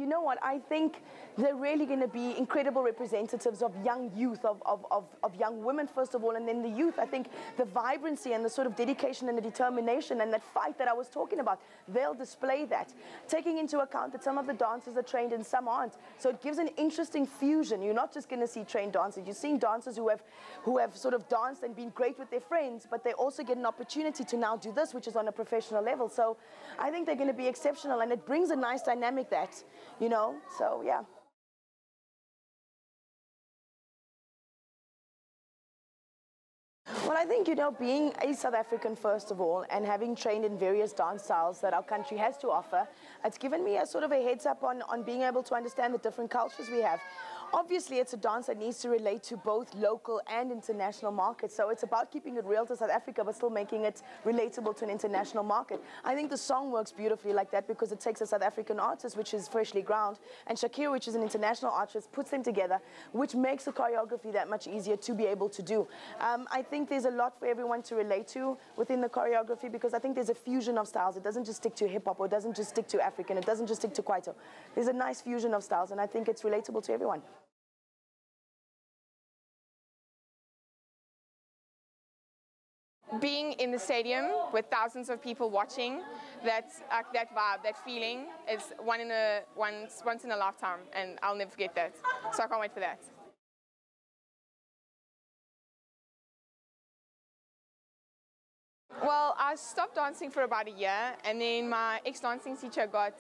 you know what, I think they're really going to be incredible representatives of young youth, of young women, first of all, and then the youth. I think the vibrancy and the sort of dedication and the determination and that fight that I was talking about, they'll display that. Taking into account that some of the dancers are trained and some aren't. So it gives an interesting fusion. You're not just going to see trained dancers. You're seeing dancers who have sort of danced and been great with their friends, but they also get an opportunity to now do this, which is on a professional level. So I think they're going to be exceptional, and it brings a nice dynamic that, you know, so yeah. Well, I think, you know, being a South African, first of all, and having trained in various dance styles that our country has to offer, it's given me a sort of a heads up on being able to understand the different cultures we have. Obviously, it's a dance that needs to relate to both local and international markets. So it's about keeping it real to South Africa, but still making it relatable to an international market. I think the song works beautifully like that because it takes a South African artist, which is freshly ground, and Shakira, which is an international artist, puts them together, which makes the choreography that much easier to be able to do. I think there's a lot for everyone to relate to within the choreography because I think there's a fusion of styles. It doesn't just stick to hip-hop, or it doesn't just stick to African, it doesn't just stick to Kwaito. There's a nice fusion of styles, and I think it's relatable to everyone. Being in the stadium with thousands of people watching, that vibe, that feeling is once in a lifetime, and I'll never forget that. So I can't wait for that. Well, I stopped dancing for about a year, and then my ex-dancing teacher got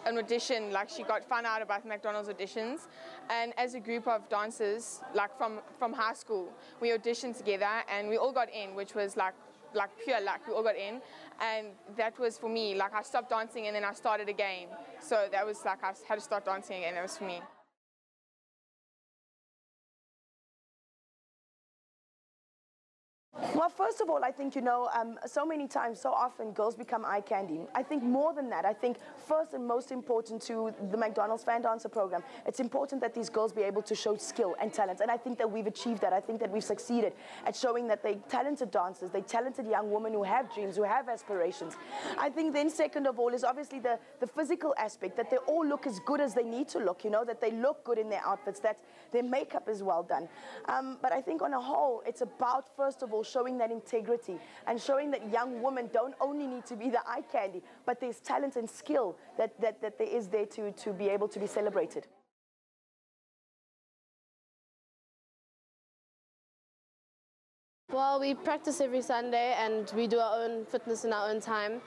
an audition, like she found out about McDonald's auditions, and as a group of dancers, like from high school, we auditioned together and we all got in, which was like pure luck. We all got in, and that was for me. Like, I stopped dancing and then I started again, so that was like I had to start dancing again. That was for me. Well, first of all, I think, you know, so many times, so often, girls become eye candy. I think more than that, I think first and most important to the McDonald's fan dancer program, it's important that these girls be able to show skill and talent. And I think that we've achieved that. I think that we've succeeded at showing that they're talented dancers, they're talented young women who have dreams, who have aspirations. I think then second of all is obviously the physical aspect, that they all look as good as they need to look, you know, that they look good in their outfits, that their makeup is well done. But I think on a whole, it's about, first of all, showing that integrity and showing that young women don't only need to be the eye candy, but there's talent and skill that there is there to be able to be celebrated. Well, we practice every Sunday and we do our own fitness in our own time,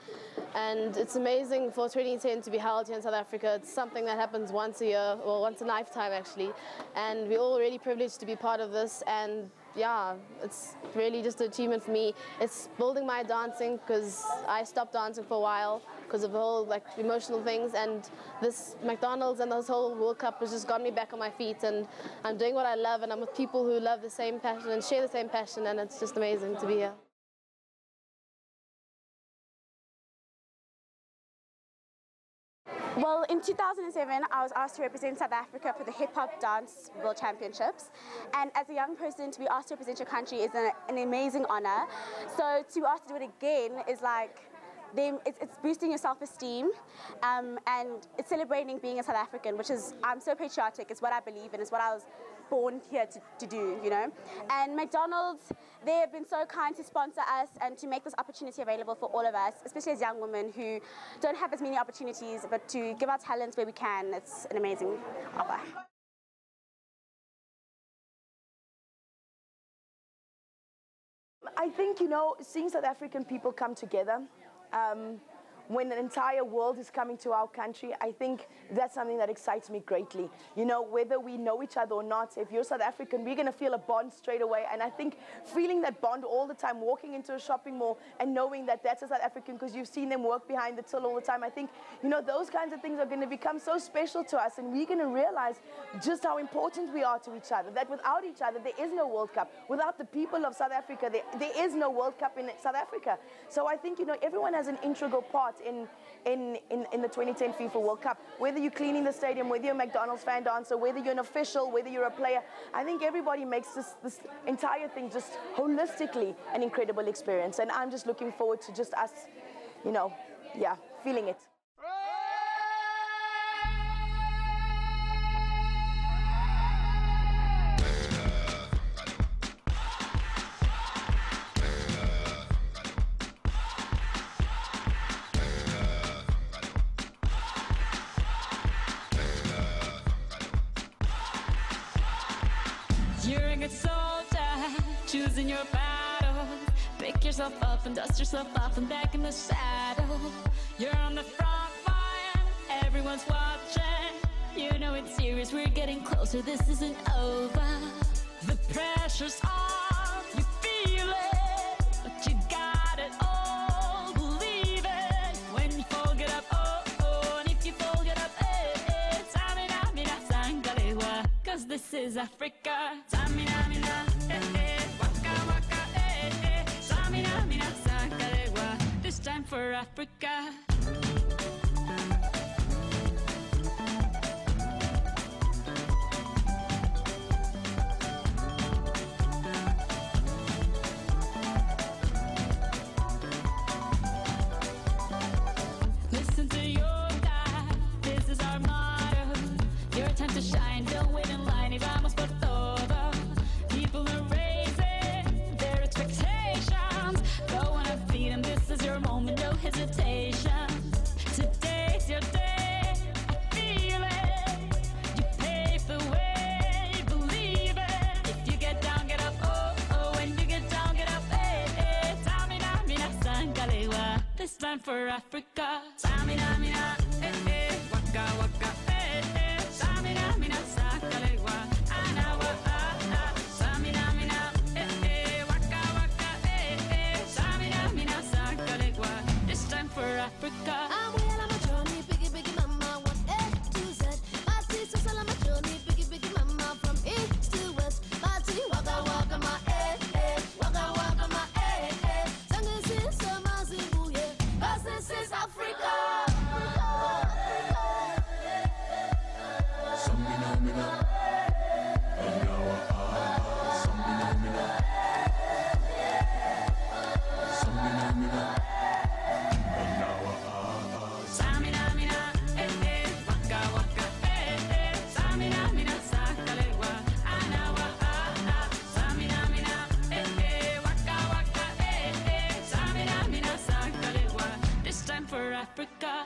and it's amazing for 2010 to be held here in South Africa. It's something that happens once a year, or once a lifetime actually, and we're all really privileged to be part of this. And yeah, it's really just an achievement for me. It's building my dancing because I stopped dancing for a while because of the whole emotional things, and this McDonald's and this whole World Cup has just got me back on my feet, and I'm doing what I love, and I'm with people who love the same passion and share the same passion, and it's just amazing to be here. Well, in 2007, I was asked to represent South Africa for the Hip Hop Dance World Championships. And as a young person, to be asked to represent your country is an amazing honor. So to be asked to do it again is like, it's boosting your self-esteem, and it's celebrating being a South African, which is, I'm so patriotic. It's what I believe in. It's what I was born here to do, you know. And McDonald's, they have been so kind to sponsor us and to make this opportunity available for all of us, especially as young women who don't have as many opportunities, but to give our talents where we can. It's an amazing offer. I think, you know, seeing South African people come together, when an entire world is coming to our country, I think that's something that excites me greatly. You know, whether we know each other or not, if you're South African, we're going to feel a bond straight away. And I think feeling that bond all the time, walking into a shopping mall and knowing that that's a South African because you've seen them work behind the till all the time, I think, you know, those kinds of things are going to become so special to us, and we're going to realize just how important we are to each other, that without each other, there is no World Cup. Without the people of South Africa, there is no World Cup in South Africa. So I think, you know, everyone has an integral part in the 2010 FIFA World Cup. Whether you're cleaning the stadium, whether you're a McDonald's fan dancer, whether you're an official, whether you're a player, I think everybody makes this entire thing just holistically an incredible experience. And I'm just looking forward to just us, you know, yeah, feeling it. young soldier, choosing your battle. Pick yourself up and dust yourself off and back in the saddle. You're on the front line, everyone's watching. You know it's serious, we're getting closer, this isn't over. The pressure's on, you feel it, but you got it all, believe it. When you fall, get up, oh, oh, and if you fall, get up, eh, eh. Samina, mina, sangalewa, cause this is Africa. Samina, mina, eh, eh, waka, waka, eh, eh. Samina, mina, sangalewa, this time for Africa. Listen to your God, this is our motto. Your time to shine, don't wait in line, y vamos por todo. People are raising their expectations. Go on and feed them, this is your moment, no hesitation. Today's your day, I feel it. You pave the way, believe it. If you get down, get up, oh, oh. When you get down, get up, eh, eh. Samina, mina, sangalewa, this time for Africa. Samina, mina, eh, eh. Waka, waka, eh, eh. Samina, mina, sangalewa, anawa, ah, ah. Samina, mina, eh, eh. Waka, waka, eh, eh. Samina, mina, sangalewa, this time for Africa. I'm well on my journey, biggie, biggie mama, 1 A to Z. My sister's all on my journey, biggie, biggie mama, from east to west. My tea, waka, waka, my eh, eh. Waka, waka, my eh, eh. Sangin' sin, sama, zibu, yeah. 'Cause this is Africa. Samina, mina, eh, eh. Waka, waka, eh, eh. Samina, mina, sangalewa, anawa, ah, ah. Samina, mina, eh, eh. Waka, waka, eh, eh. Samina, mina, sangalewa, this time for Africa.